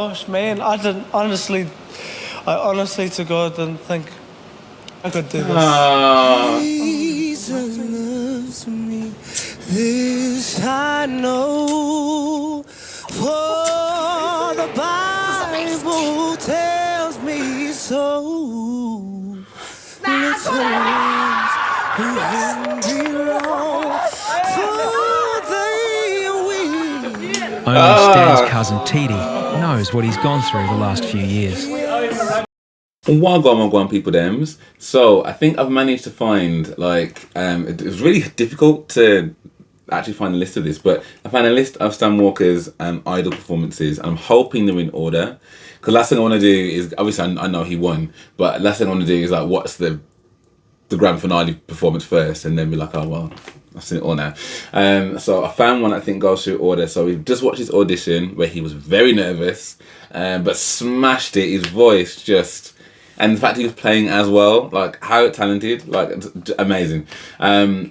gosh, man, I honestly to God didn't think I could do this. Jesus loves me, this I know, for the Bible tells me so. Little ones who him belong, for they will. Only Stan's cousin Titi knows what he's gone through the last few years. Wagwan people dems. So I think I've managed to find, like, it was really difficult to actually find a list of this, but I found a list of Stan Walker's idol performances, and I'm hoping they're in order. Because last thing I want to do is, obviously I know he won, but last thing I want to do is like, what's the grand finale performance first, and then be like, oh well, I've seen it all now. So I found one I think goes through order. So we've just watched his audition where he was very nervous, but smashed it. His voice just, and the fact he was playing as well, like how talented, like amazing.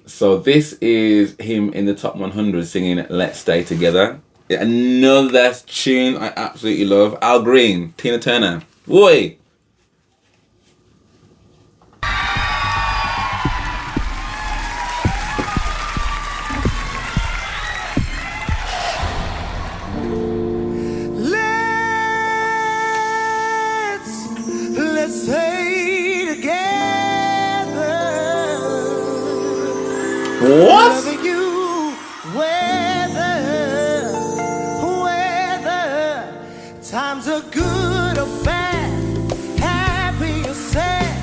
So this is him in the top 100 singing "Let's Stay Together." Another tune I absolutely love. Al Green, Tina Turner. Boy. Let's stay together. What? Whether you whether times are good or bad, happy or sad.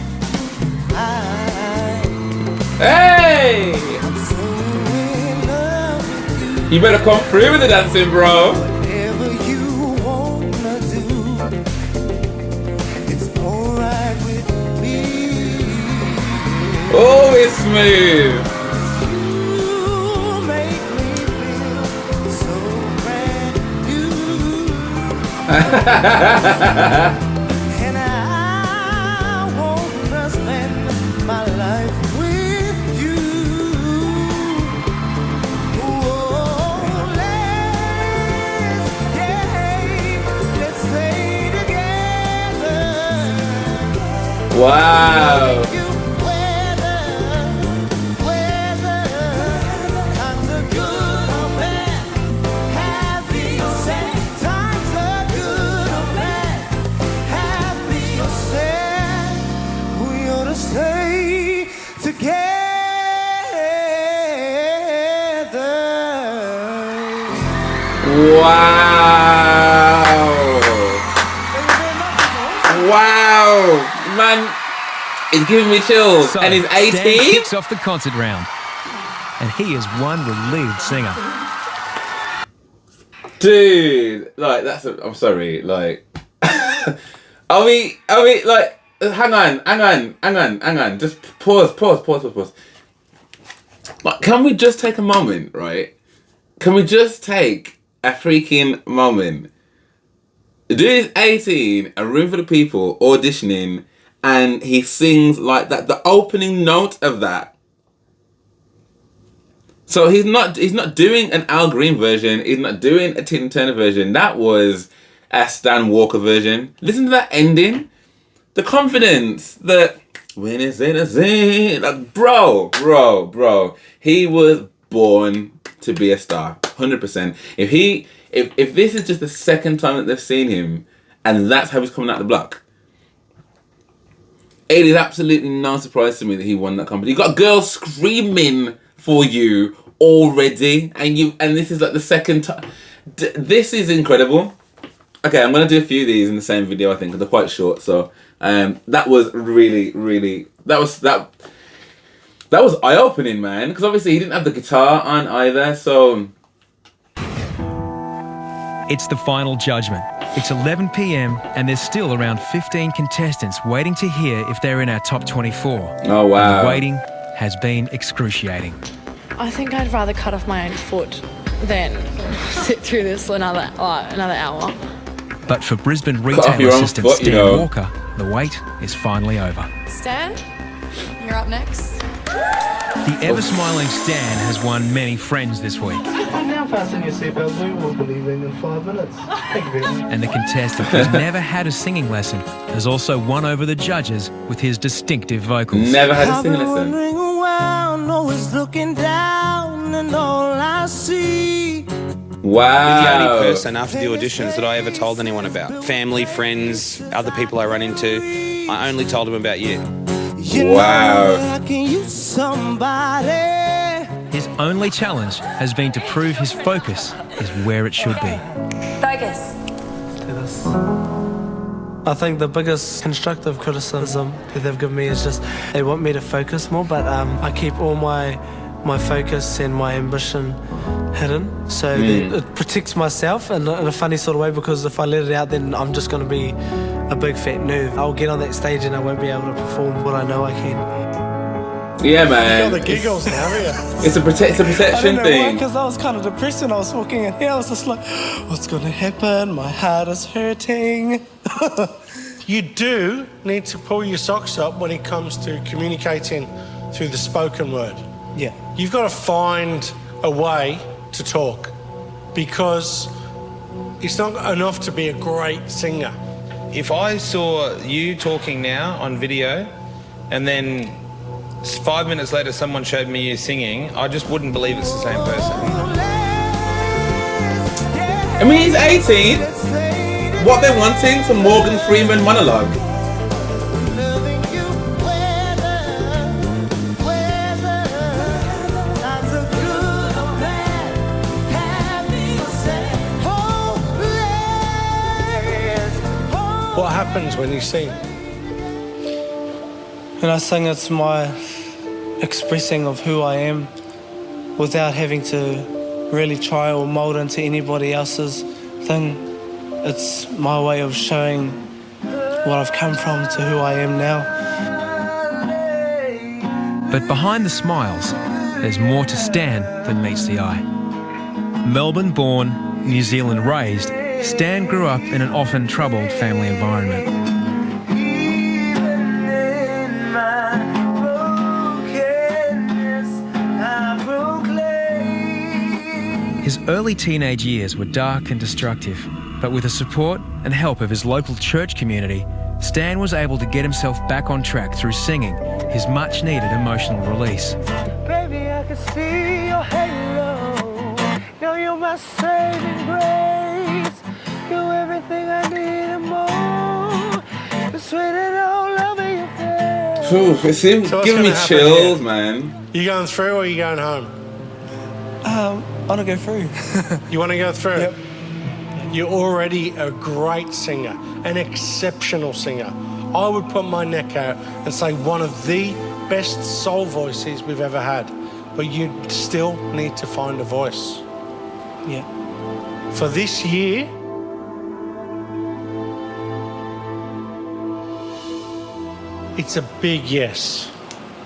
Hey! I'm so in love with you. You better come through with the dancing, bro. Whatever you wanna do, it's alright with me. Oh, it's smooth. You make me feel so brand new. And I wanna spend my life with you. Oh, let's stay together. Wow. Times are good or bad, happy or sad. Times are good or bad, happy or sad. We ought to stay together. Wow. Wow. Man, it's giving me chills. So, and he's Stan 18? kicks off the concert round, and he is one relieved singer. Dude, like, I'm sorry, like, are we, like, hang on, just pause. Like, can we just take a moment, right? Can we just take a freaking moment? The dude is 18, a room full of people auditioning, and he sings like that, the opening note of that. So he's not doing an Al Green version, he's not doing a Tina Turner version. That was a Stan Walker version. Listen to that ending. The confidence, the when it's in a scene, like bro. He was born to be a star, 100%. If this is just the second time that they've seen him, and that's how he's coming out the block, it is absolutely no surprise to me that he won that competition. You got girls screaming for you already, and this is like the second time. This is incredible. Okay, I'm gonna do a few of these in the same video, I think, because they're quite short. So that was really that was eye-opening, man. Because obviously he didn't have the guitar on either. So It's the final judgment. It's 11 p.m. and there's still around 15 contestants waiting to hear if they're in our top 24. Oh wow! And the waiting has been excruciating. I think I'd rather cut off my own foot than sit through this for another hour. But for Brisbane off retail your own assistant foot, you Stan know. Walker, the wait is finally over. Stan, you're up next. The ever-smiling Stan has won many friends this week. Now fasten your seatbelt. We will be leaving in 5 minutes. Thank you very much. And the contestant who's never had a singing lesson has also won over the judges with his distinctive vocals. Never had a singing lesson. Wandering around, always looking down, and all I see. Wow. You're the only person after the auditions that I ever told anyone about. Family, friends, other people I run into. I only told them about you. Wow. I can use somebody. His only challenge has been to prove his focus is where it should be. Focus. I think the biggest constructive criticism that they've given me is just they want me to focus more, but I keep all my focus and my ambition hidden, so that it protects myself in a funny sort of way, because if I let it out then I'm just going to be a big fat nerd. I'll get on that stage and I won't be able to perform what I know I can. Yeah, man. The giggles now, yeah. It's a protection thing. Because I was kind of depressed when I was walking in here. I was just like, what's going to happen? My heart is hurting. You do need to pull your socks up when it comes to communicating through the spoken word. Yeah. You've got to find a way to talk, because it's not enough to be a great singer. If I saw you talking now on video and then 5 minutes later someone showed me you singing, I just wouldn't believe it's the same person. I mean, he's 18. What they're wanting from Morgan Freeman monologue. What happens when you sing? When I sing, it's my expressing of who I am without having to really try or mold into anybody else's thing. It's my way of showing what I've come from to who I am now. But behind the smiles, there's more to Stan than meets the eye. Melbourne-born, New Zealand-raised, Stan grew up in an often troubled family environment. His early teenage years were dark and destructive, but with the support and help of his local church community, Stan was able to get himself back on track through singing, his much-needed emotional release. Baby, I can see your halo. Now you're my saving grace. You're everything I need and more. The sweet and all love in your face. Ooh, it's him So what's giving me gonna happen chills, here? man. You going through or you going home? I want to go through. You want to go through? Yep. You're already a great singer, an exceptional singer. I would put my neck out and say one of the best soul voices we've ever had. But you still need to find a voice. Yeah. For this year, it's a big yes.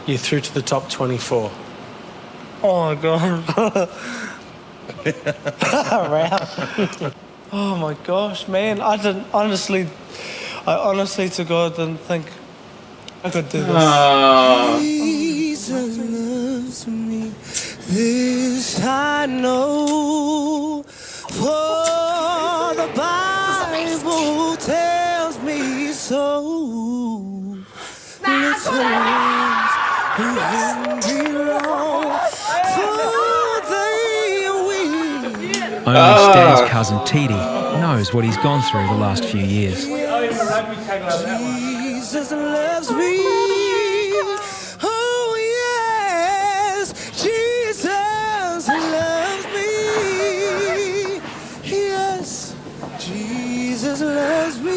You're through to the top 24. Oh my God. Oh my gosh, man. I honestly to God didn't think I could do this. Jesus loves me, this I know, for the Bible tells me so. Little ones who belong, for they will. Only Stan's cousin Teddy knows what he's gone through the last few years. Jesus loves me. Oh yes, Jesus loves me. Yes, Jesus loves me.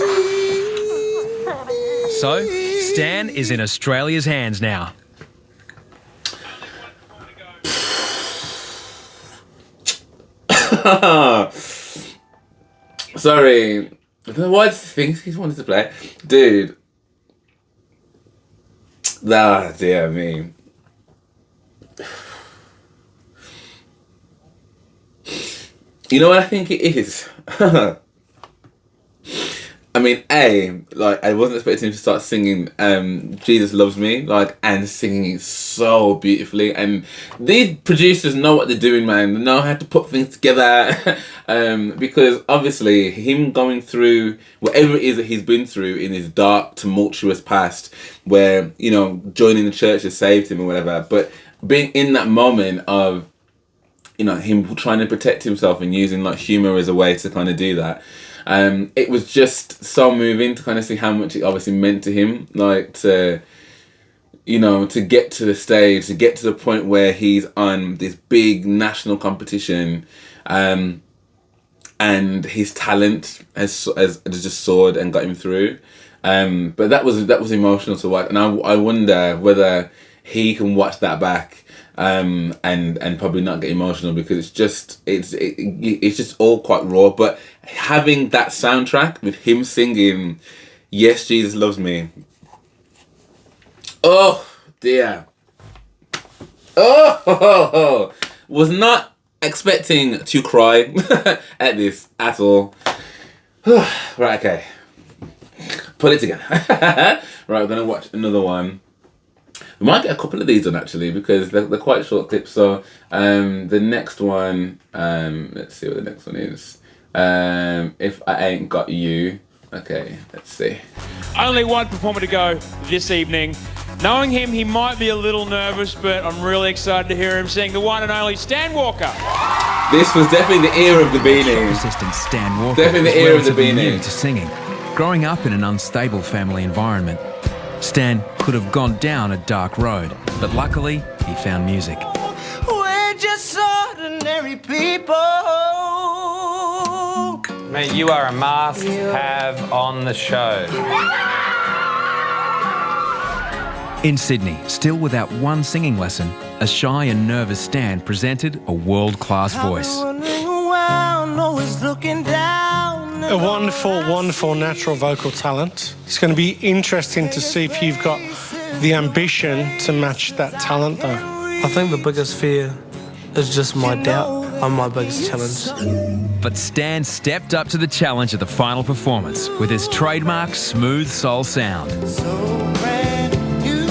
So, Stan is in Australia's hands now. Sorry. I don't know why things he wanted to play. Dude. Ah, dear me. You know what I think it is? I mean, like, I wasn't expecting him to start singing Jesus Loves Me, like, and singing it so beautifully. And these producers know what they're doing, man. They know how to put things together. Because obviously, him going through whatever it is that he's been through in his dark, tumultuous past, where, you know, joining the church has saved him or whatever, but being in that moment of, you know, him trying to protect himself and using, like, humour as a way to kind of do that. It was just so moving to kind of see how much it obviously meant to him, like, to, you know, to get to the stage, to get to the point where he's on this big national competition, and his talent has just soared and got him through. But that was emotional to watch, and I wonder whether he can watch that back and probably not get emotional, because it's just all quite raw. But having that soundtrack with him singing Yes, Jesus Loves Me, oh dear, was not expecting to cry at this at all. Right, okay, put it together. Right, we're gonna watch another one. We might get a couple of these done, actually, because they're quite short clips. So the next one, let's see what the next one is. If I Ain't Got You. Okay, let's see. Only one performer to go this evening. Knowing him, he might be a little nervous, but I'm really excited to hear him sing the one and only Stan Walker. This was definitely the era of the beanie. Assistant Stan Walker Definitely the was era of the relatively new beanie. to singing. Growing up in an unstable family environment, Stan could have gone down a dark road, but luckily he found music. We're just ordinary people. Mate, you are a must-have on the show. In Sydney, still without one singing lesson, a shy and nervous Stan presented a world-class voice. Wandering around, always looking down. A wonderful, wonderful natural vocal talent. It's going to be interesting to see if you've got the ambition to match that talent, though. I think the biggest fear is just my doubt. I'm my biggest challenge. But Stan stepped up to the challenge of the final performance with his trademark smooth soul sound. So brand new.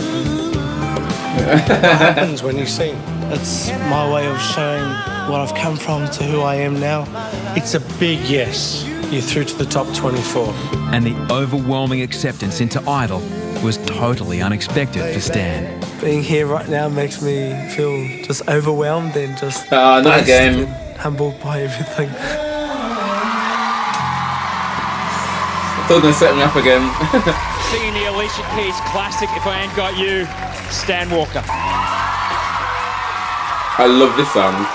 What happens when you sing? It's my way of showing what I've come from to who I am now. It's a big yes. You're through to the top 24. And the overwhelming acceptance into Idol was totally unexpected for Stan. Being here right now makes me feel just overwhelmed and just Not blessed again. and humbled by everything. It's all gonna set me up again. Singing the Alicia Keys classic, If I Ain't Got You, Stan Walker. I love this song.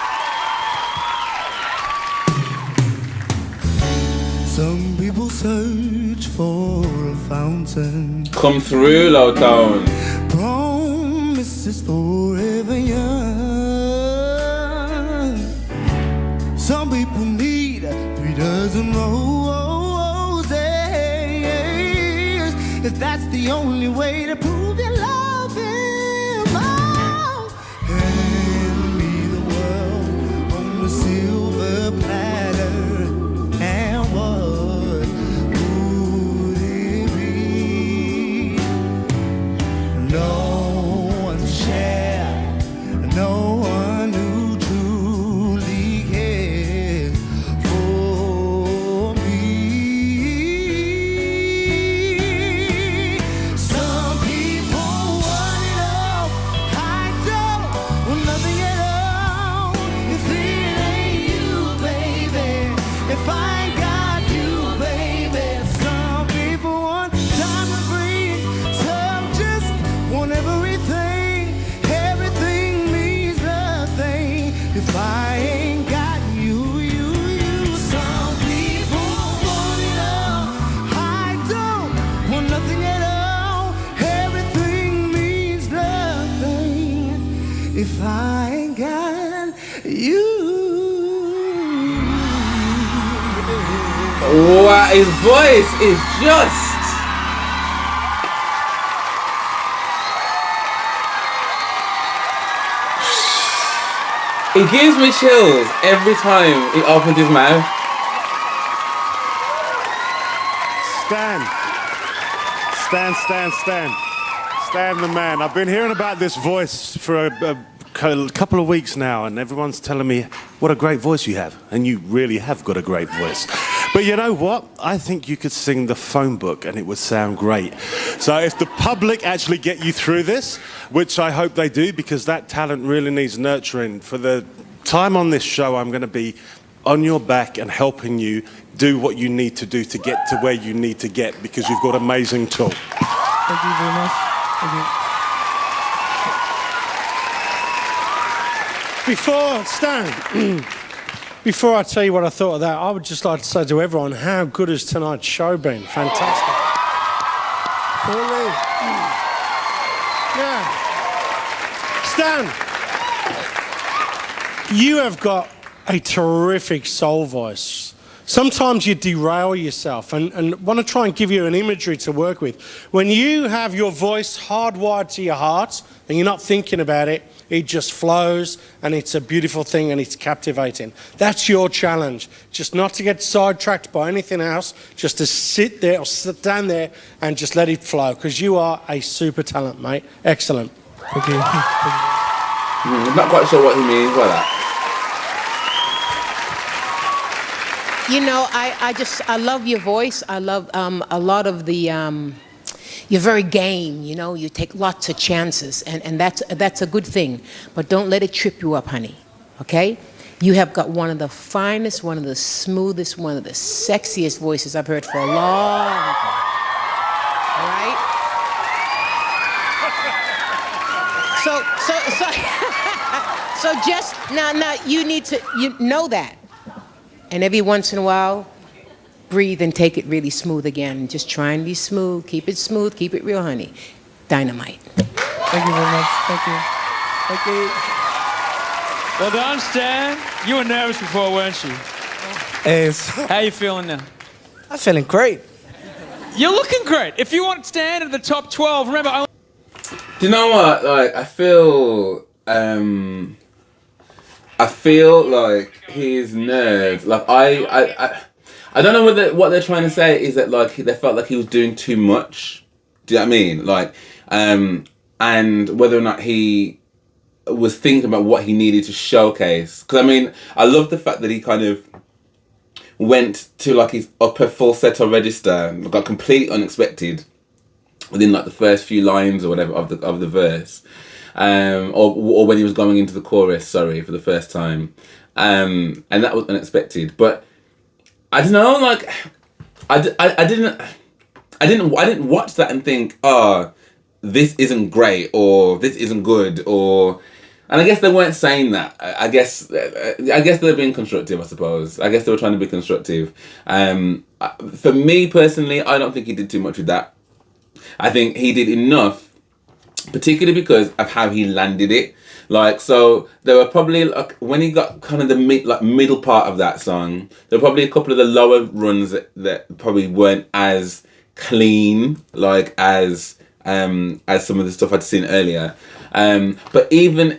Some people search for a fountain. Come through, low tone. Promises forever young. Some people need 3 dozen roses. If that's the only way to prove you love him. Oh, hand me the world on the silver platter. And what would it be? No one to share, no one who truly cares for me. Some people want it all, I don't want nothing at all. If it ain't you, baby, if I ain't got you, baby. Some people want diamond rings, some just want everything. Everything means nothing if I ain't got you, you. Some people want it all, I don't want nothing at all. Everything means nothing if I ain't got you. Wow, his voice is just... He gives me chills every time he opens his mouth. Stan the man. I've been hearing about this voice for a couple of weeks now, and everyone's telling me what a great voice you have. And you really have got a great voice. But you know what? I think you could sing the phone book and it would sound great. So if the public actually get you through this, which I hope they do, because that talent really needs nurturing, for the time on this show, I'm going to be on your back and helping you do what you need to do to get to where you need to get, because you've got amazing talk. Thank you very much. Thank you. Before, Stan, before I tell you what I thought of that, I would just like to say to everyone, how good has tonight's show been? Fantastic. Yeah. Stan, you have got a terrific soul voice. Sometimes you derail yourself, and want to try and give you an imagery to work with. When you have your voice hardwired to your heart and you're not thinking about it, it just flows, and it's a beautiful thing and it's captivating. That's your challenge, just not to get sidetracked by anything else, just to sit there or stand there and just let it flow, because you are a super talent, mate. Excellent. Thank you. I'm not quite sure what he means by that. You know, I love your voice. I love a lot of the, you're very game, you know, you take lots of chances, and that's a good thing. But don't let it trip you up, honey, okay? You have got one of the finest, one of the smoothest, one of the sexiest voices I've heard for a long time, all right? So just, now you need to, you know that. And every once in a while, breathe and take it really smooth again. Just try and be smooth. Keep it smooth. Keep it real, honey. Dynamite. Thank you very much. Thank you. Thank you. Well done, Stan. You were nervous before, weren't you? Yes. How are you feeling now? I'm feeling great. You're looking great. If you want Stan in the top 12, remember, only... Do you know what? Like, I feel like his nerves, like I don't know what they're trying to say is that like they felt like he was doing too much. Do you know what I mean? Like, and whether or not he was thinking about what he needed to showcase. Because I mean, I love the fact that he kind of went to like his upper falsetto register, got completely unexpected within like the first few lines or whatever of the verse. Or when he was going into the chorus, sorry, for the first time. And that was unexpected. But I don't know, like I didn't watch that and think, oh, this isn't great or this isn't good, or, and I guess they weren't saying that. I guess they're being constructive, I suppose. I guess they were trying to be constructive. For me personally, I don't think he did too much with that. I think he did enough, particularly because of how he landed it. Like, so there were probably, like, when he got kind of the middle part of that song, there were probably a couple of the lower runs that probably weren't as clean, like as some of the stuff I'd seen earlier. But even,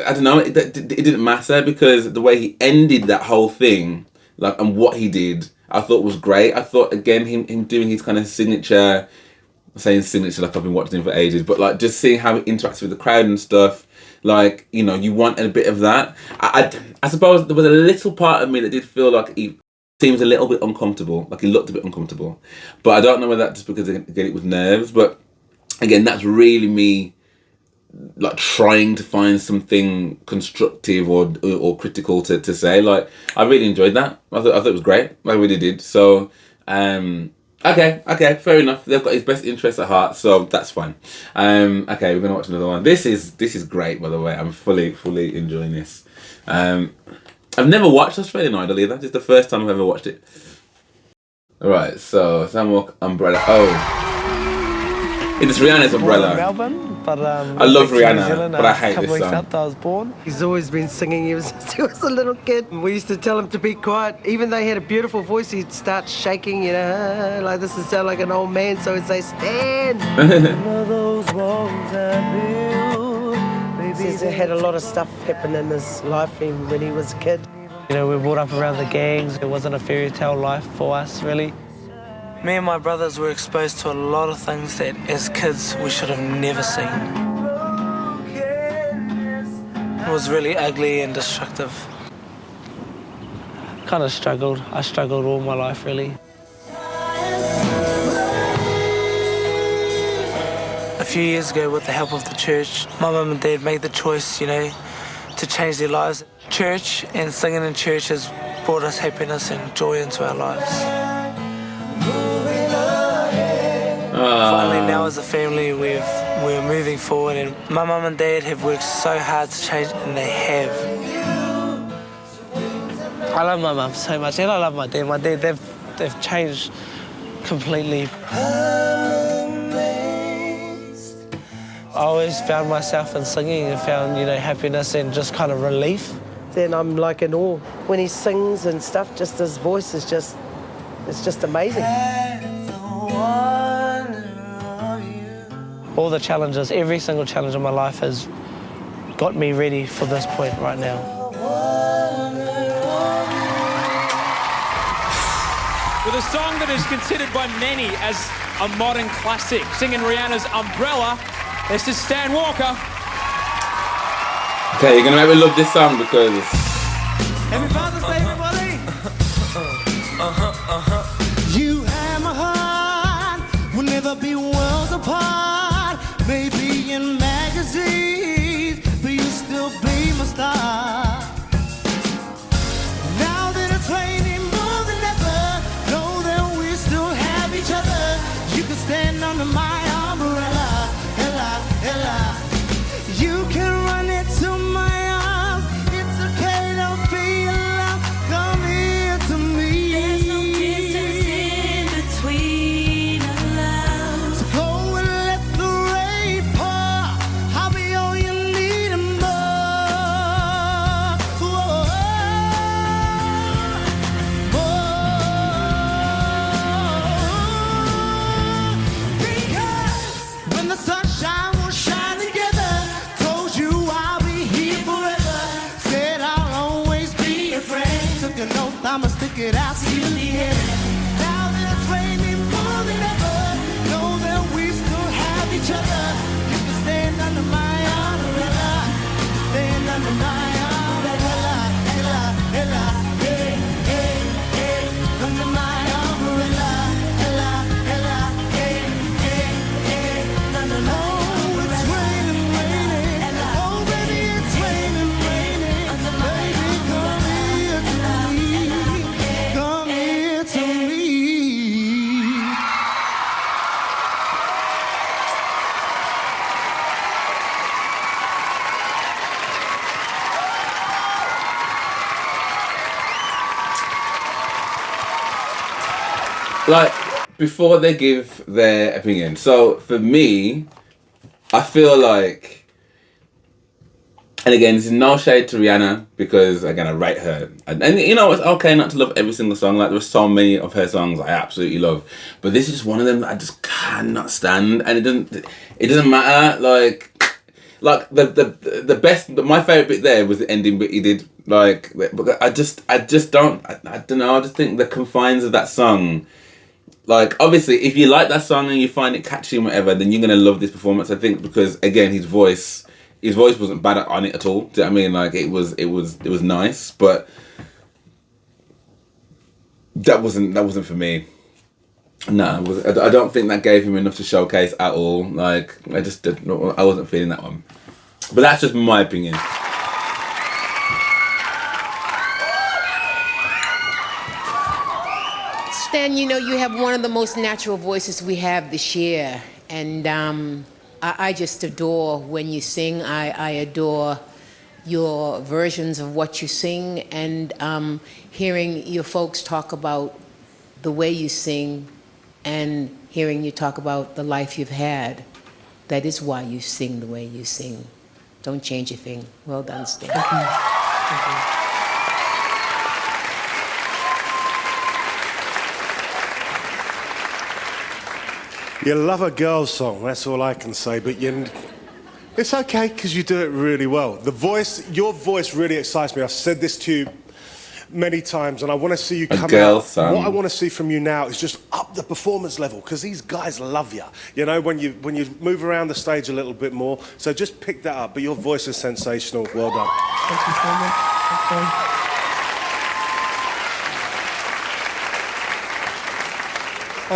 I don't know, it didn't matter, because the way he ended that whole thing, like, and what he did, I thought was great. I thought, again, him doing his kind of signature, I'm saying signature like I've been watching him for ages, but like just seeing how he interacts with the crowd and stuff, like, you know, you want a bit of that. I suppose there was a little part of me that did feel like he seems a little bit uncomfortable, like he looked a bit uncomfortable. But I don't know whether that's just because, again, it was nerves, but again, that's really me like trying to find something constructive or critical to say. Like, I really enjoyed that. I thought it was great. I really did. So, Okay, fair enough. They've got his best interests at heart, so that's fine. Okay, we're gonna watch another one. This is great, by the way. I'm fully enjoying this. I've never watched Australian Idol either. This is the first time I've ever watched it. Alright, so Sam Walker, Umbrella. Oh, it's Rihanna's Umbrella. Melbourne, but I love Rihanna, but I hate this song. After I was born. He's always been singing ever since he was a little kid. We used to tell him to be quiet. Even though he had a beautiful voice, he'd start shaking, you know, like this would sound like an old man, so he'd say, "Stand." Those walls I built. He had a lot of stuff happen in his life when he was a kid. You know, we were brought up around the gangs. It wasn't a fairy tale life for us, really. Me and my brothers were exposed to a lot of things that as kids we should have never seen. It was really ugly and destructive. Kind of struggled. I struggled all my life, really. A few years ago, with the help of the church, my mum and dad made the choice, you know, to change their lives. Church and singing in church has brought us happiness and joy into our lives. Finally, now as a family, we're moving forward, and my mum and dad have worked so hard to change, and they have. I love my mum so much, and I love my dad. My dad, they've changed completely. I always found myself in singing and found, you know, happiness and just kind of relief. Then I'm like in awe. When he sings and stuff, just his voice is just, it's just amazing. All the challenges, every single challenge in my life has got me ready for this point right now. With a song that is considered by many as a modern classic, singing Rihanna's Umbrella, this is Stan Walker. Okay, you're gonna make me love this song because... Happy Father's Day, everybody! You and my heart will never be worlds apart. Maybe in magazines, but you still be my star. Now that it's raining more than ever, know that we still have each other. You can stand under my umbrella, Ella, Ella. You can run into my arms. It's okay, don't be alone. Come here to me. There's no distance in between our love. So go and let the rain pour. I'll be all you need and more. Whoa, because when the sunshine will shine together, told you I'll be here forever. Said I'll always be your friend. Took an oath, I'ma stick it out till the end. Now that it's raining more than ever, know that we still have each other. You can stand under my umbrella. Stand under my umbrella. Ella, Ella, hey, hey, hey. Under my umbrella. Ella, Ella, hey, hey, hey. Under my it's raining, raining. Oh, baby, it's raining, raining. Baby, come here to me. Come here to me. Like, before they give their opinion. So, for me, I feel like... And again, this is no shade to Rihanna, because, again, I rate her. And you know, it's okay not to love every single song. Like, there are so many of her songs I absolutely love. But this is just one of them that I just cannot stand. And it doesn't matter, like the best, my favourite bit there was the ending bit he did. Like, I just don't, I don't know, I just think the confines of that song, like, obviously, if you like that song and you find it catchy and whatever, then you're going to love this performance, I think, because, again, his voice wasn't bad on it at all. Do you know what I mean? Like, it was nice, but that wasn't for me. No, I don't think that gave him enough to showcase at all. Like, I wasn't feeling that one. But that's just my opinion. Stan, you know, you have one of the most natural voices we have this year. And I just adore when you sing. I adore your versions of what you sing, and hearing your folks talk about the way you sing and hearing you talk about the life you've had. That is why you sing the way you sing. Don't change a thing. Well done, Stan. Thank you. You love a girl song, that's all I can say, but it's okay because you do it really well. Your voice really excites me. I've said this to you many times, and I want to see you A come girl out. song. What I want to see from you now is just up the performance level, because these guys love you. You know, when you move around the stage a little bit more. So just pick that up. But your voice is sensational. Well done. Thank you so much. Thank you.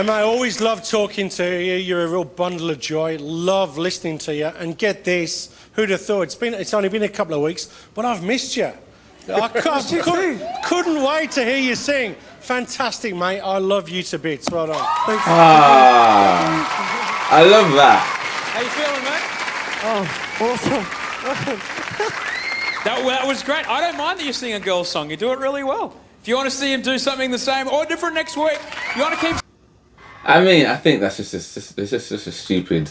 And I always love talking to you. You're a real bundle of joy. Love listening to you. And get this, who'd have thought? It's only been a couple of weeks, but I've missed you. I couldn't wait to hear you sing. Fantastic, mate. I love you to bits. Well done. Ah, I love that. How you feeling, mate? Oh, awesome. That was great. I don't mind that you sing a girl song. You do it really well. If you want to see him do something the same or different next week, you want to keep... I mean, I think that's just a stupid...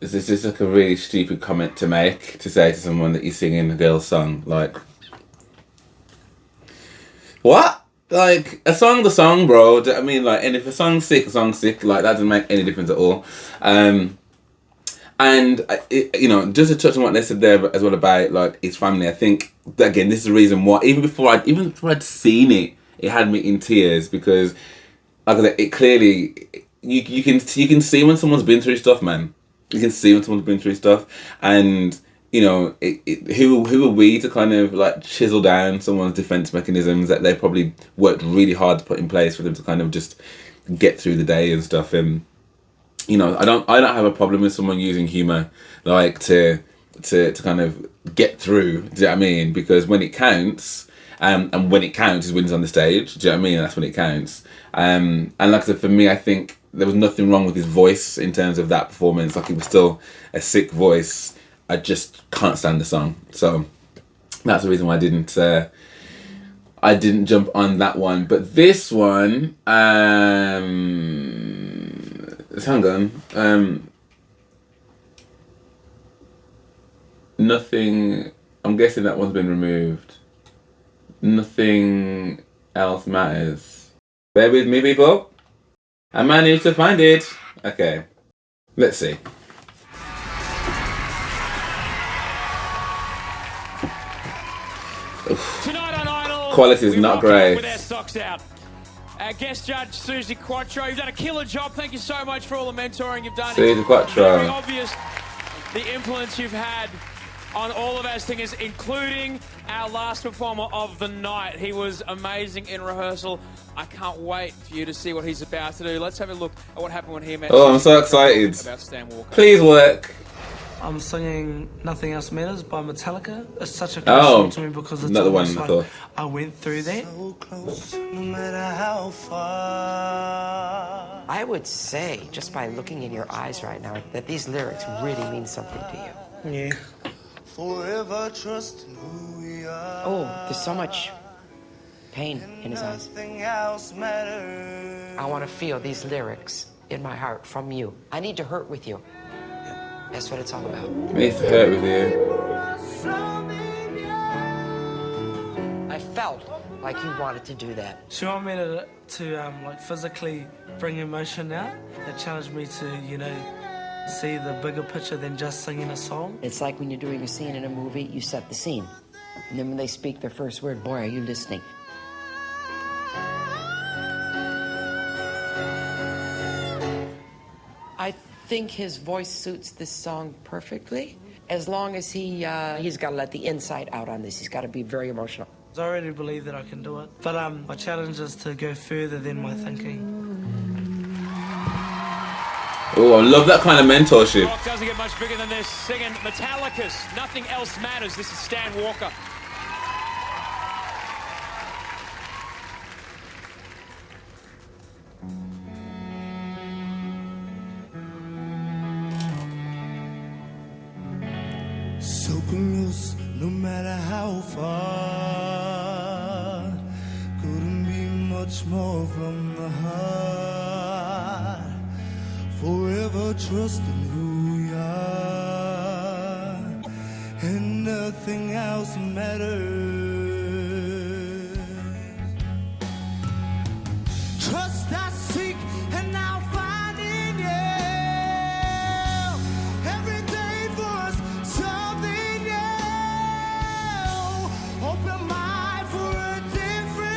It's just like a really stupid comment to make, to say to someone that you're singing a girl song. Like... What? Like, a song's a song, bro. Do you know what I mean? Like, and if a song's sick, like, that doesn't make any difference at all. And, you know, just to touch on what they said there as well about, like, his family, I think, again, this is the reason why, even before I'd seen it, it had me in tears, because, like I said, it clearly, you can see when someone's been through stuff, man. You can see when someone's been through stuff, and... You know, who are we to kind of like chisel down someone's defense mechanisms that they probably worked really hard to put in place for them to kind of just get through the day and stuff. And you know, I don't have a problem with someone using humor like to kind of get through. Do you know what I mean? Because when it counts, and when it counts is when it's on the stage. Do you know what I mean? That's when it counts. And like I said, for me, I think there was nothing wrong with his voice in terms of that performance. Like, it was still a sick voice. I just can't stand the song, so that's the reason why I didn't jump on that one. But this one, hang on, nothing. I'm guessing that one's been removed. Nothing else matters. Bear with me, people. I managed to find it. Okay, let's see. Tonight on Idol, Quality is not great. With our socks out. Our guest judge, Susie Quattro, you've done a killer job. Thank you so much for all the mentoring you've done. Susie Quattro. Very obvious the influence you've had on all of our singers, including our last performer of the night. He was amazing in rehearsal. I can't wait for you to see what he's about to do. Let's have a look at what happened when he met. Oh, I'm so excited. About Stan Walker. Please work. I'm singing Nothing Else Matters by Metallica. It's such a close song to me because it's another one. like I went through that. So close, no matter how far. I would say, just by looking in your eyes right now, that these lyrics really mean something to you. Yeah. Forever trusting who we are. Oh, there's so much pain in his eyes. Nothing else matters. I want to feel these lyrics in my heart from you. I need to hurt with you. That's what it's all about. It needs to hurt with you. I felt like you wanted to do that. She wanted me to like physically bring emotion out. It challenged me to, you know, see the bigger picture than just singing a song. It's like when you're doing a scene in a movie, you set the scene. And then when they speak their first word, boy, are you listening. I think his voice suits this song perfectly. As long as he's got to let the inside out on this. He's got to be very emotional. I already believe that I can do it. But my challenge is to go further than my thinking. Oh, I love that kind of mentorship. Rock doesn't get much bigger than this. Singing Metallica's Nothing Else Matters. This is Stan Walker. So close, no matter how far. Couldn't be much more from the heart. Forever trusting who we are, and nothing else matters. Trust I seek, and I'll find in you. Every day for us, something new. Open my eyes for a different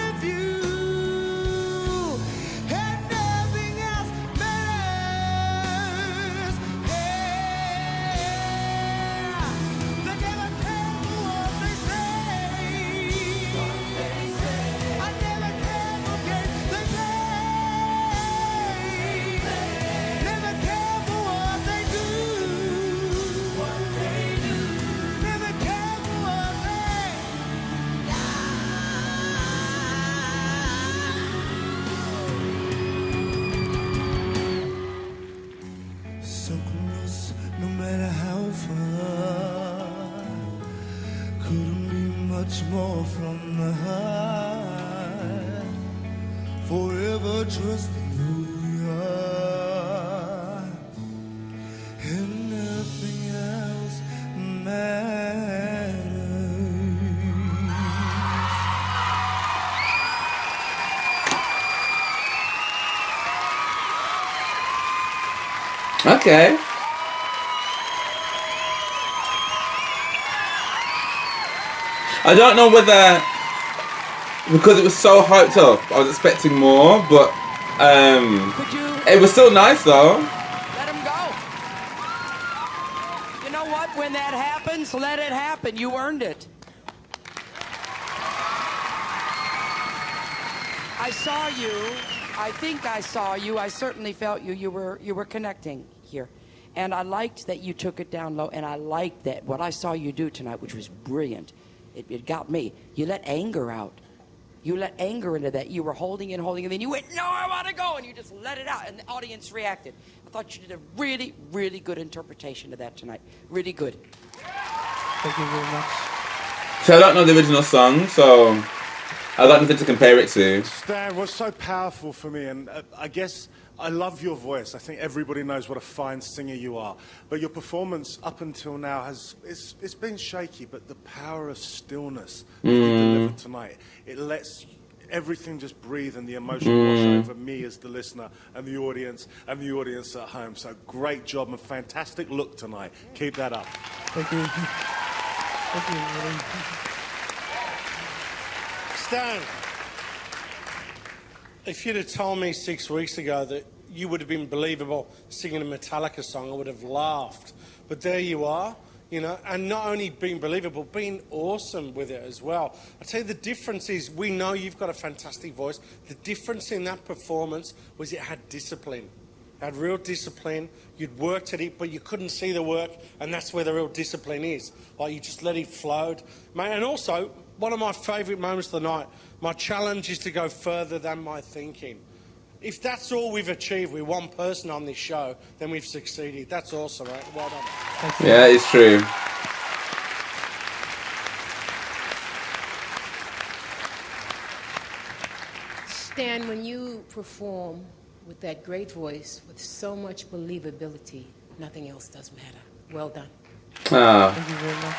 much more from the heart. Forever trusting who you are, and nothing else matters. Okay. I don't know whether, because it was so hyped up, I was expecting more, but it was still nice though. Let him go. You know what? When that happens, let it happen. You earned it. I saw you. I think I saw you. I certainly felt you. You were connecting here. And I liked that you took it down low, and I liked that what I saw you do tonight, which was brilliant. It got me. You let anger out. You let anger into that. You were holding and then you went, no, I want to go, and you just let it out, and the audience reacted. I thought you did a really, really good interpretation of that tonight. Really good. Thank you very much. So I don't know the original song, so I got nothing to compare it to. Stan was so powerful for me, and I guess I love your voice. I think everybody knows what a fine singer you are. But your performance up until now it's been shaky, but the power of stillness that you delivered tonight, it lets everything just breathe and the emotion wash over me as the listener and the audience at home. So great job and fantastic look tonight. Keep that up. Thank you. Thank you, buddy. Stan, if you'd have told me 6 weeks ago that you would have been believable singing a Metallica song, I would have laughed. But there you are, you know, and not only being believable, being awesome with it as well. I tell you, the difference is, we know you've got a fantastic voice. The difference in that performance was it had discipline. It had real discipline. You'd worked at it, but you couldn't see the work, and that's where the real discipline is. Like, you just let it flow. Mate, and also, one of my favourite moments of the night, my challenge is to go further than my thinking. If that's all we've achieved with one person on this show, then we've succeeded. That's awesome, right? Well done. Yeah, it's true. Stan, when you perform with that great voice, with so much believability, nothing else does matter. Well done. Ah, Thank you very much.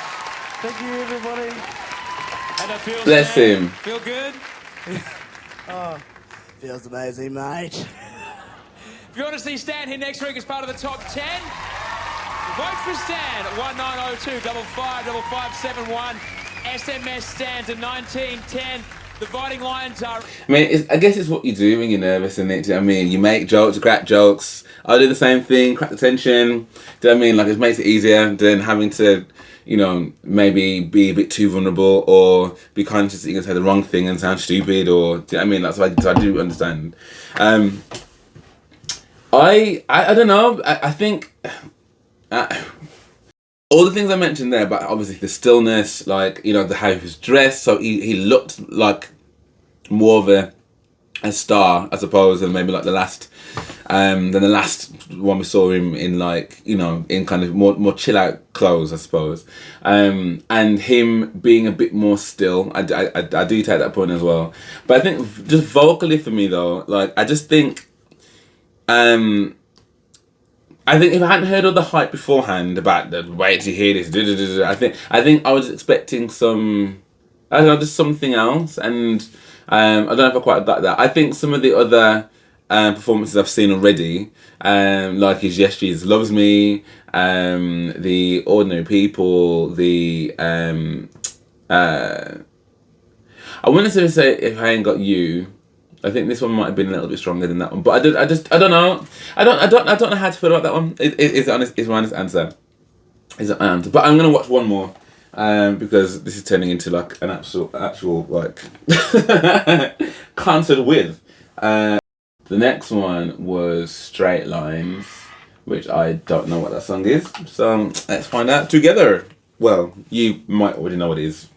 Thank you, everybody. How that feel, bless Stan? him. Feel good? Feels amazing, mate. If you want to see Stan here next week as part of the top 10, vote for Stan at 1902 555571. SMS Stan to 1910. The voting lines are... I mean, I guess it's what you do when you're nervous, isn't it? Do you know what I mean? You make jokes, you crack jokes. I do the same thing, crack the tension. Do you know what I mean? Like, it makes it easier than having to, you know, maybe be a bit too vulnerable or be conscious that you're going to say the wrong thing and sound stupid, or, do you know what I mean? That's what I do understand. I don't know. I think... all the things I mentioned there, but obviously the stillness, like, you know, the how he was dressed, so he looked like more of a star, I suppose, than maybe like the last one we saw him in, like, you know, in kind of more chill out clothes, I suppose, and him being a bit more still. I do take that point as well, but I think just vocally for me though, like, I just think, I think if I hadn't heard all the hype beforehand about the wait to hear this, I think I was expecting some, I don't know, just something else, and I don't know if I quite got that. I think some of the other performances I've seen already, like his Yes Jesus Loves Me, the Ordinary People, the I wouldn't necessarily say If I Ain't Got You. I think this one might have been a little bit stronger than that one, but I don't know. I don't know how to feel about that one. Is my honest answer. Is my answer. But I'm gonna watch one more, because this is turning into like an actual like concert with. The next one was Straight Lines, which I don't know what that song is. So let's find out together. Well, you might already know what it is.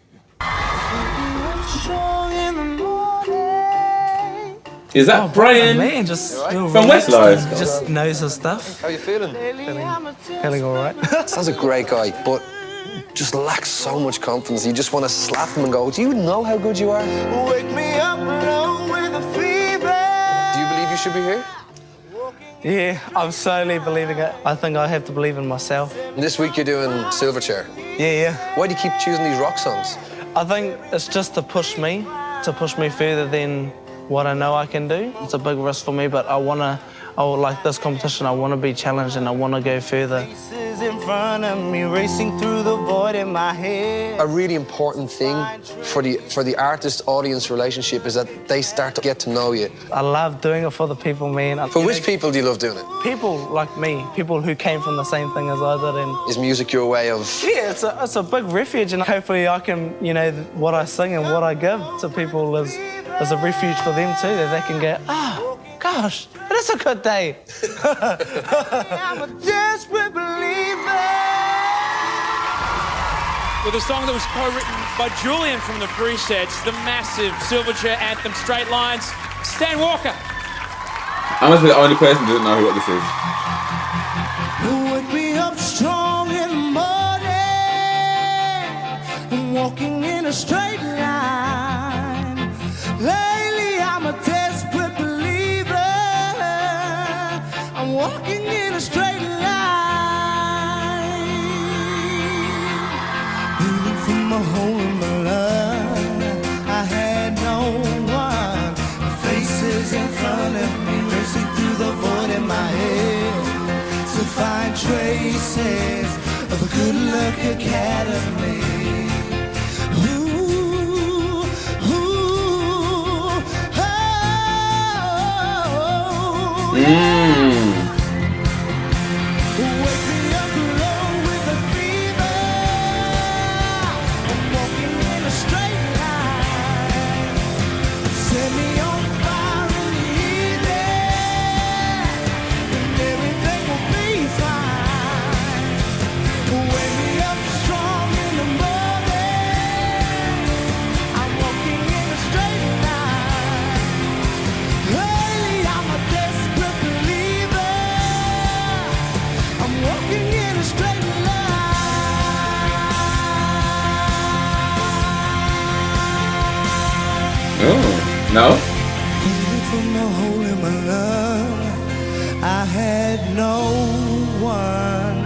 Is that Brian Man, just from Westlife? Just knows his stuff. How you feeling? Feeling all right. Sounds a great guy, but just lack so much confidence. You just want to slap them and go, do you know how good you are? Wake me up alone with a fever. Do you believe you should be here? Yeah, I'm slowly believing it. I think I have to believe in myself. And this week you're doing Silverchair. Yeah. Why do you keep choosing these rock songs? I think it's just to push me further than what I know I can do. It's a big risk for me, but like this competition, I want to be challenged and I want to go further. Faces in front of me racing through the void in my head. A really important thing for the artist-audience relationship is that they start to get to know you. I love doing it for the people, man. For which people do you love doing it? People like me, people who came from the same thing as I did. And is music your way of... Yeah, it's a big refuge, and hopefully I can, you know, what I sing and what I give to people is a refuge for them too, that they can go, oh, gosh, it is a good day. I'm a desperate believer. With a song that was co-written by Julian from the Presets, the massive Silverchair anthem, Straight Lines, Stan Walker. I must be the only person who doesn't know what this is. Wake me up strong in the morning, walking in a straight line. Lately I'm a desperate believer. I'm walking in a straight line. Moving from a hole in my love, I had no one. Faces in front of me, racing through the void in my head to find traces of a good luck academy. Ooh, ooh, oh. Wake me up alone with a fever. I'm walking in a straight line. Set me on fire in the evening, and everything will be fine. Wake me up strong in the morning. I'm walking in a straight line. Lately I'm a desperate believer. I'm walking in a straight line. Oh, no? From the hole in my love, I had no one.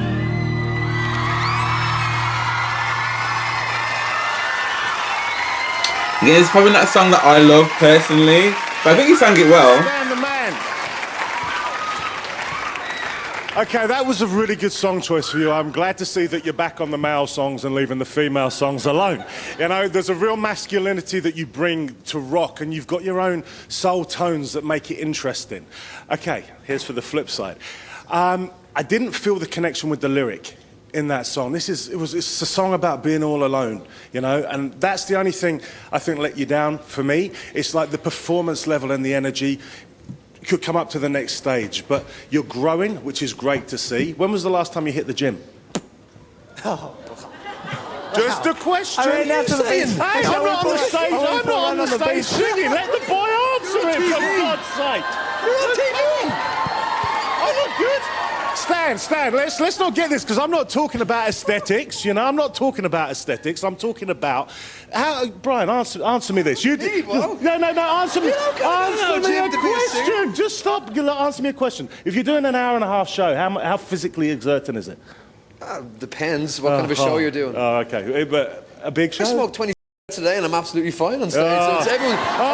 Yeah, it's probably not a song that I love personally, but I think he sang it well. Man, the man. Okay, that was a really good song choice for you. I'm glad to see that you're back on the male songs and leaving the female songs alone. You know, there's a real masculinity that you bring to rock, and you've got your own soul tones that make it interesting. Okay, here's for the flip side. I didn't feel the connection with the lyric in that song. It's a song about being all alone, you know, and that's the only thing I think let you down for me. It's like the performance level and the energy could come up to the next stage, but you're growing, which is great to see. When was the last time you hit the gym? Just a question. I ran out to the beach. Hey, I'm not on the stage. I'm not on the stage singing. Let the boy answer it, for God's sake. You're on TV. I look good. Stan, let's not get this, because I'm not talking about aesthetics, you know. I'm not talking about aesthetics. I'm talking about how. Brian, answer me this. No, answer me. Answer me a question. Just stop. Answer me a question. If you're doing an hour and a half show, how physically exerting is it? Depends what kind of a show you're doing. Oh, okay. But a big show? I smoked 20 today and I'm absolutely fine on stage. So it's everyone's different.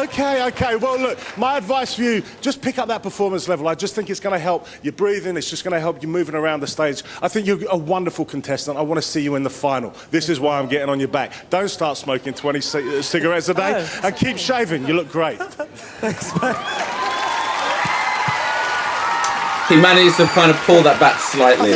Okay. Well, look, my advice for you, just pick up that performance level. I just think it's going to help your breathing. It's just going to help you moving around the stage. I think you're a wonderful contestant. I want to see you in the final. This is why I'm getting on your back. Don't start smoking 20 cigarettes a day and keep shaving. You look great. Thanks, mate. He managed to kind of pull that back slightly.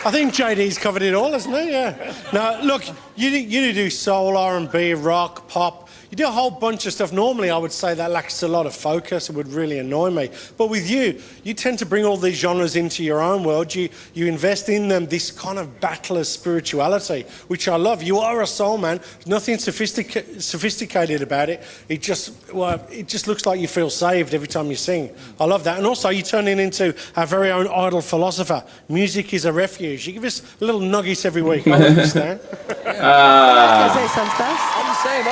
I think JD's covered it all, hasn't he? Yeah. Now, look, You do soul, R&B, rock, pop. You do a whole bunch of stuff. Normally, I would say that lacks a lot of focus. It would really annoy me. But with you, you tend to bring all these genres into your own world. You invest in them this kind of battler's spirituality, which I love. You are a soul man. Nothing sophisticated about it. It just looks like you feel saved every time you sing. I love that. And also, you turn it into our very own idol philosopher. Music is a refuge. You give us little nuggets every week. I understand. Can I say some stuff? I'm the same.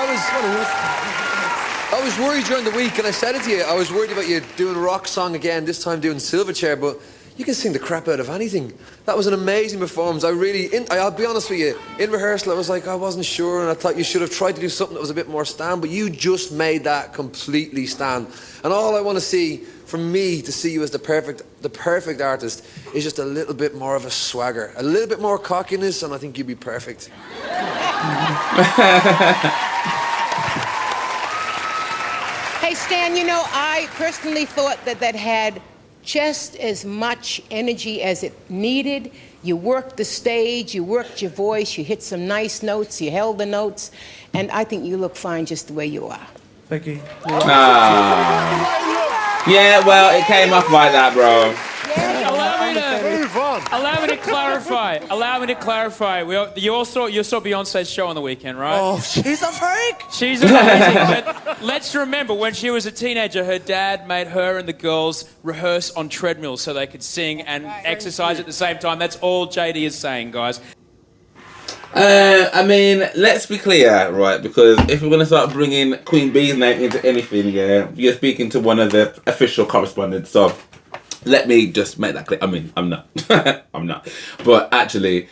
I was worried during the week, and I said it to you. I was worried about you doing a rock song again, this time doing Silverchair, but you can sing the crap out of anything. That was an amazing performance. I'll be honest with you, in rehearsal I was like, I wasn't sure, and I thought you should have tried to do something that was a bit more stand, but you just made that completely stand. And all I want to see, for me to see you as the perfect artist, is just a little bit more of a swagger, a little bit more cockiness, and I think you'd be perfect. Hey, Stan, you know, I personally thought that had just as much energy as it needed. You worked the stage, you worked your voice, you hit some nice notes, you held the notes, and I think you look fine just the way you are. Thank you. Yeah, well, it came off like that, bro. Allow me to clarify. Allow me to clarify. You saw Beyonce's show on the weekend, right? Oh, she's a freak. She's amazing. But let's remember, when she was a teenager, her dad made her and the girls rehearse on treadmills so they could sing and exercise at the same time. That's all JD is saying, guys. I mean, let's be clear, right? Because if we're going to start bringing Queen Bee's name into anything, yeah, you're speaking to one of the official correspondents, so let me just make that clear. I mean, I'm not. I'm not. But actually,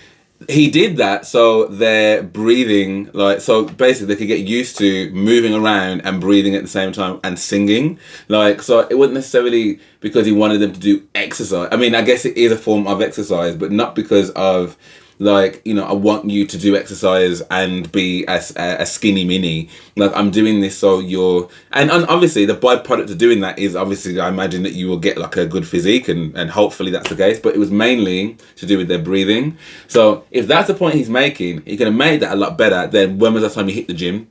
he did that so they're breathing, so basically they could get used to moving around and breathing at the same time and singing. So it wasn't necessarily because he wanted them to do exercise. I mean, I guess it is a form of exercise, but not because of, I want you to do exercise and be a skinny mini. I'm doing this so you're... And obviously, the byproduct of doing that is, obviously, I imagine that you will get, a good physique, and hopefully that's the case. But it was mainly to do with their breathing. So if that's the point he's making, he could have made that a lot better than when was the last time you hit the gym?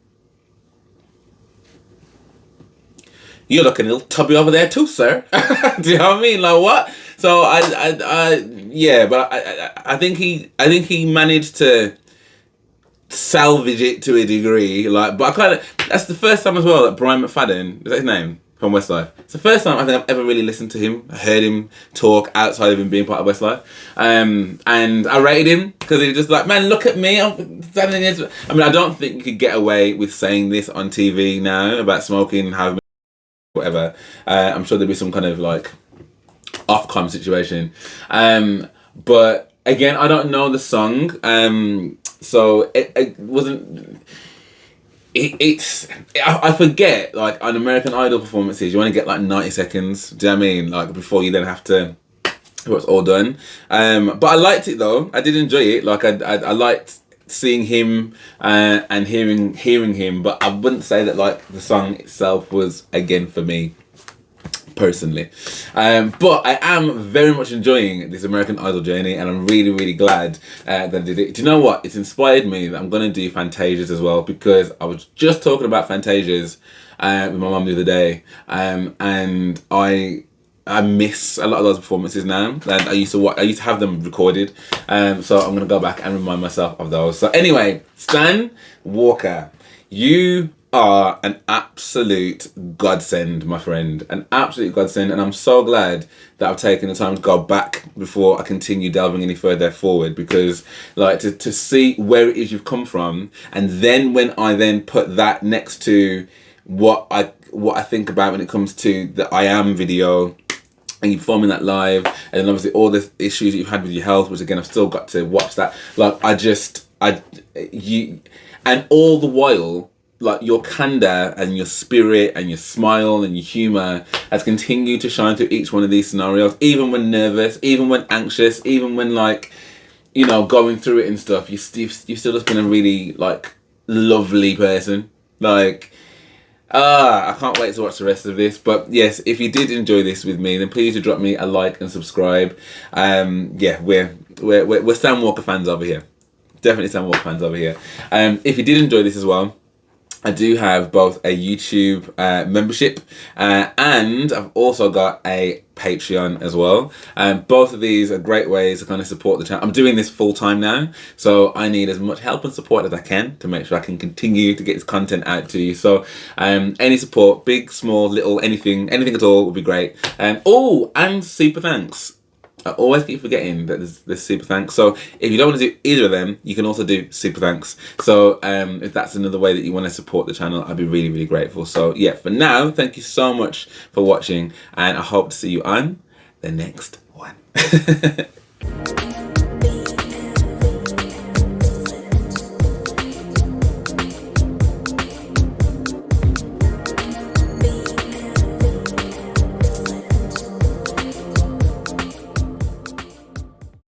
You're looking a little tubby over there too, sir. Do you know what I mean? What? So I think he managed to salvage it to a degree. But that's the first time as well that Brian McFadden, is that his name, from Westlife? It's the first time I think I've ever really listened to him. I heard him talk outside of him being part of Westlife, and I rated him because he was just man, look at me. I'm standing here. I mean, I don't think you could get away with saying this on TV now about smoking, having whatever. I'm sure there'll be some kind of Ofcom situation, but again, I don't know the song, so it wasn't. I forget, on American Idol performances, you only get 90 seconds. Do you know what I mean? Before you then have to, it's all done. But I liked it though. I did enjoy it. I liked seeing him and hearing him, but I wouldn't say that the song itself was, again, for me personally, but I am very much enjoying this American Idol journey, and I'm really, really glad that I did it. Do you know what? It's inspired me that I'm going to do Fantasias as well, because I was just talking about Fantasias with my mum the other day, and I miss a lot of those performances now. And I used to have them recorded, so I'm gonna go back and remind myself of those. So anyway, Stan Walker, you are an absolute godsend, my friend, an absolute godsend, and I'm so glad that I've taken the time to go back before I continue delving any further forward, because to see where it is you've come from, and then when I then put that next to what I think about when it comes to the I Am video, and you performing that live, and then obviously all the issues that you've had with your health, which again I've still got to watch that. And all the while, your candor and your spirit and your smile and your humor has continued to shine through each one of these scenarios, even when nervous, even when anxious, even when going through it and stuff. You've still just been a really lovely person. I can't wait to watch the rest of this. But yes, if you did enjoy this with me, then please do drop me a like and subscribe. We're Sam Walker fans over here. Definitely Sam Walker fans over here. If you did enjoy this as well, I do have both a YouTube membership and I've also got a Patreon as well. Both of these are great ways to kind of support the channel. I'm doing this full time now, so I need as much help and support as I can to make sure I can continue to get this content out to you. So any support, big, small, little, anything at all would be great. Oh, and super thanks. I always keep forgetting that there's super thanks. So if you don't want to do either of them, you can also do super thanks. So if that's another way that you want to support the channel, I'd be really, really grateful. So yeah, for now, thank you so much for watching, and I hope to see you on the next one.